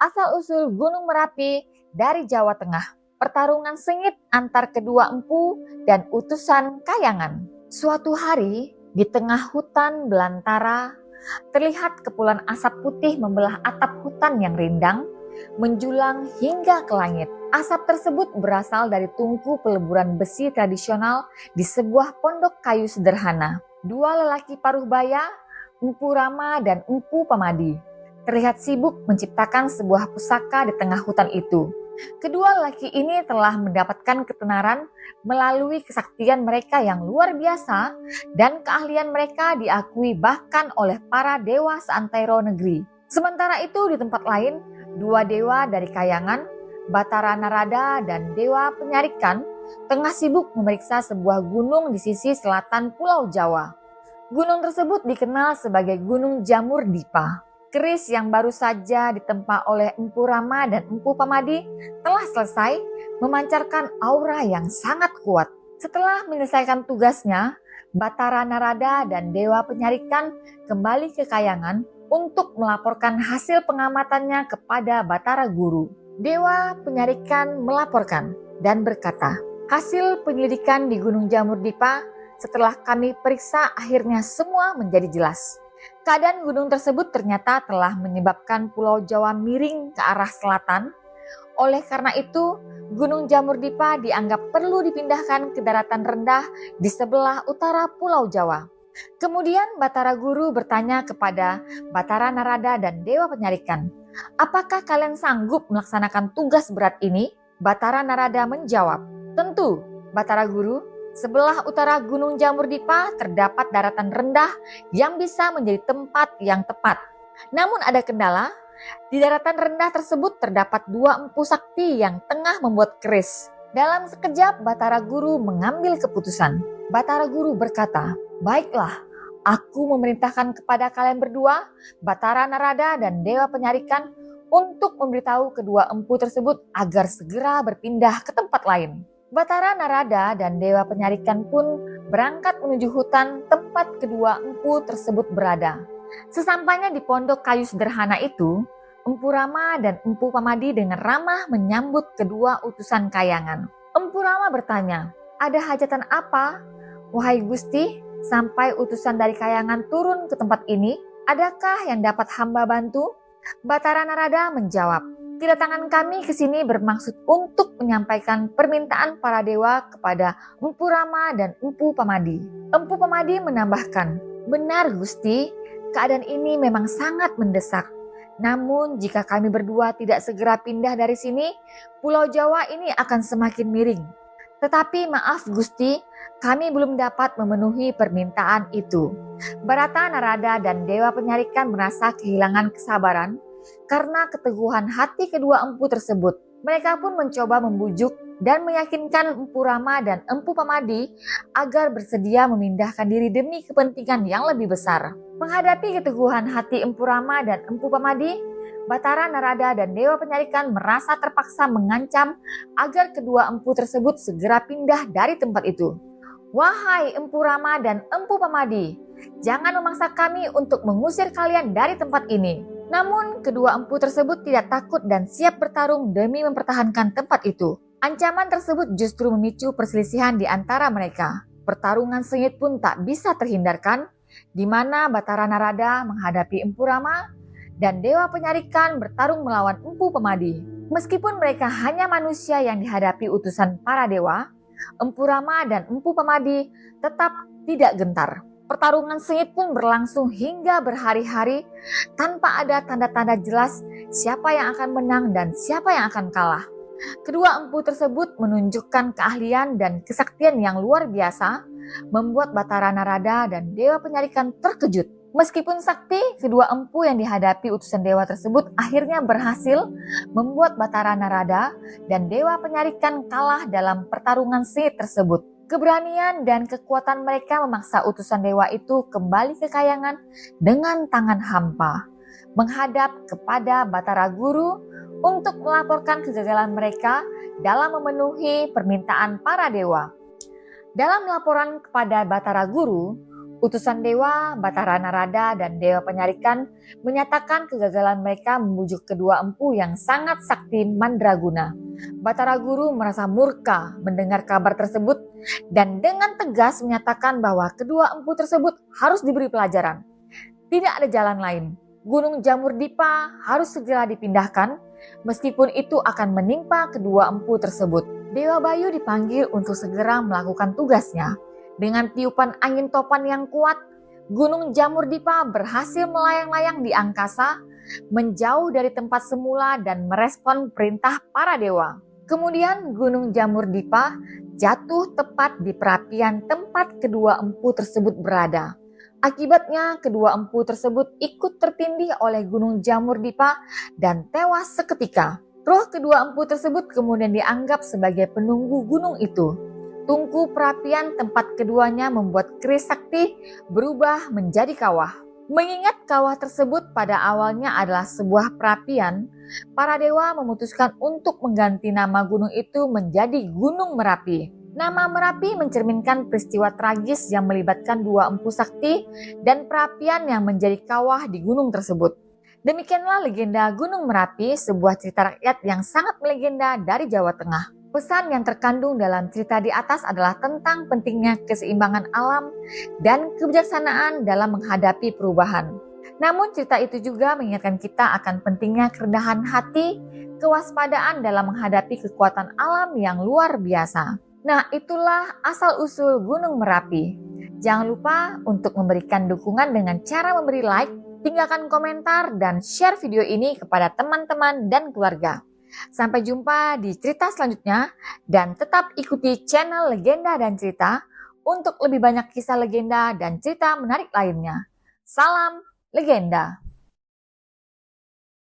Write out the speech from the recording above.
Asal-usul Gunung Merapi dari Jawa Tengah. Pertarungan sengit antar kedua empu dan utusan Kayangan. Suatu hari, di tengah hutan belantara, terlihat kepulan asap putih membelah atap hutan yang rindang, menjulang hingga ke langit. Asap tersebut berasal dari tungku peleburan besi tradisional di sebuah pondok kayu sederhana. Dua lelaki paruh baya, Empu Rama dan Empu Pamadi, terlihat sibuk menciptakan sebuah pusaka di tengah hutan itu. Kedua lelaki ini telah mendapatkan ketenaran melalui kesaktian mereka yang luar biasa dan keahlian mereka diakui bahkan oleh para dewa seantero negeri. Sementara itu di tempat lain, dua dewa dari Kayangan, Batara Narada dan Dewa Penyarikan, tengah sibuk memeriksa sebuah gunung di sisi selatan Pulau Jawa. Gunung tersebut dikenal sebagai Gunung Jamur Dipa. Keris yang baru saja ditempa oleh Empu Rama dan Empu Pamadi telah selesai memancarkan aura yang sangat kuat. Setelah menyelesaikan tugasnya, Batara Narada dan Dewa Penyarikan kembali ke Kayangan untuk melaporkan hasil pengamatannya kepada Batara Guru. Dewa Penyarikan melaporkan dan berkata, hasil penyelidikan di Gunung Jamur Dipa setelah kami periksa akhirnya semua menjadi jelas. Keadaan gunung tersebut ternyata telah menyebabkan Pulau Jawa miring ke arah selatan. Oleh karena itu, Gunung Jamur Dipa dianggap perlu dipindahkan ke daratan rendah di sebelah utara Pulau Jawa. Kemudian Batara Guru bertanya kepada Batara Narada dan Dewa Penyarikan, apakah kalian sanggup melaksanakan tugas berat ini? Batara Narada menjawab, tentu, Batara Guru. Sebelah utara Gunung Jamur Dipa terdapat daratan rendah yang bisa menjadi tempat yang tepat. Namun ada kendala, di daratan rendah tersebut terdapat dua empu sakti yang tengah membuat keris. Dalam sekejap Batara Guru mengambil keputusan. Batara Guru berkata, baiklah, aku memerintahkan kepada kalian berdua, Batara Narada dan Dewa Penyarikan, untuk memberitahu kedua empu tersebut agar segera berpindah ke tempat lain. Batara Narada dan Dewa Penyarikan pun berangkat menuju hutan tempat kedua empu tersebut berada. Sesampainya di pondok kayu sederhana itu, Empu Rama dan Empu Pamadi dengan ramah menyambut kedua utusan Kayangan. Empu Rama bertanya, ada hajatan apa? Wahai Gusti, sampai utusan dari Kayangan turun ke tempat ini, adakah yang dapat hamba bantu? Batara Narada menjawab, kedatangan kami ke sini bermaksud untuk menyampaikan permintaan para dewa kepada Empu Rama dan Empu Pamadi. Empu Pamadi menambahkan, benar Gusti, keadaan ini memang sangat mendesak. Namun jika kami berdua tidak segera pindah dari sini, Pulau Jawa ini akan semakin miring. Tetapi maaf Gusti, kami belum dapat memenuhi permintaan itu. Batara Narada dan Dewa Penyarikan merasa kehilangan kesabaran karena keteguhan hati kedua empu tersebut. Mereka pun mencoba membujuk dan meyakinkan Empu Rama dan Empu Pamadi agar bersedia memindahkan diri demi kepentingan yang lebih besar. Menghadapi keteguhan hati Empu Rama dan Empu Pamadi, Batara Narada dan Dewa Penyarikan merasa terpaksa mengancam agar kedua empu tersebut segera pindah dari tempat itu. Wahai Empu Rama dan Empu Pamadi, jangan memaksa kami untuk mengusir kalian dari tempat ini. Namun kedua empu tersebut tidak takut dan siap bertarung demi mempertahankan tempat itu. Ancaman tersebut justru memicu perselisihan di antara mereka. Pertarungan sengit pun tak bisa terhindarkan, di mana Batara Narada menghadapi Empu Rama dan Dewa Penyarikan bertarung melawan Empu Pamadi. Meskipun mereka hanya manusia yang dihadapi utusan para dewa, Empu Rama dan Empu Pamadi tetap tidak gentar. Pertarungan sengit pun berlangsung hingga berhari-hari tanpa ada tanda-tanda jelas siapa yang akan menang dan siapa yang akan kalah. Kedua empu tersebut menunjukkan keahlian dan kesaktian yang luar biasa, membuat Batara Narada dan Dewa Penyarikan terkejut. Meskipun sakti, kedua empu yang dihadapi utusan dewa tersebut akhirnya berhasil membuat Batara Narada dan Dewa Penyarikan kalah dalam pertarungan sengit tersebut. Keberanian dan kekuatan mereka memaksa utusan dewa itu kembali ke Kayangan dengan tangan hampa, menghadap kepada Batara Guru untuk melaporkan kegagalan mereka dalam memenuhi permintaan para dewa. Dalam laporan kepada Batara Guru, Utusan dewa Batara Narada dan Dewa Penyarikan menyatakan kegagalan mereka membujuk kedua empu yang sangat sakti Mandraguna. Batara Guru merasa murka mendengar kabar tersebut dan dengan tegas menyatakan bahwa kedua empu tersebut harus diberi pelajaran. Tidak ada jalan lain. Gunung Jamur Dipa harus segera dipindahkan, meskipun itu akan menimpa kedua empu tersebut. Dewa Bayu dipanggil untuk segera melakukan tugasnya. Dengan tiupan angin topan yang kuat, Gunung Jamur Dipa berhasil melayang-layang di angkasa, menjauh dari tempat semula dan merespon perintah para dewa. Kemudian Gunung Jamur Dipa jatuh tepat di perapian tempat kedua empu tersebut berada. Akibatnya kedua empu tersebut ikut tertindih oleh Gunung Jamur Dipa dan tewas seketika. Roh kedua empu tersebut kemudian dianggap sebagai penunggu gunung itu. Tungku perapian tempat keduanya membuat keris sakti berubah menjadi kawah. Mengingat kawah tersebut pada awalnya adalah sebuah perapian, para dewa memutuskan untuk mengganti nama gunung itu menjadi Gunung Merapi. Nama Merapi mencerminkan peristiwa tragis yang melibatkan dua empu sakti dan perapian yang menjadi kawah di gunung tersebut. Demikianlah legenda Gunung Merapi, sebuah cerita rakyat yang sangat melegenda dari Jawa Tengah. Pesan yang terkandung dalam cerita di atas adalah tentang pentingnya keseimbangan alam dan kebijaksanaan dalam menghadapi perubahan. Namun cerita itu juga mengingatkan kita akan pentingnya kerendahan hati, kewaspadaan dalam menghadapi kekuatan alam yang luar biasa. Nah, itulah asal-usul Gunung Merapi. Jangan lupa untuk memberikan dukungan dengan cara memberi like, tinggalkan komentar, dan share video ini kepada teman-teman dan keluarga. Sampai jumpa di cerita selanjutnya dan tetap ikuti channel Legenda dan Cerita untuk lebih banyak kisah legenda dan cerita menarik lainnya. Salam legenda.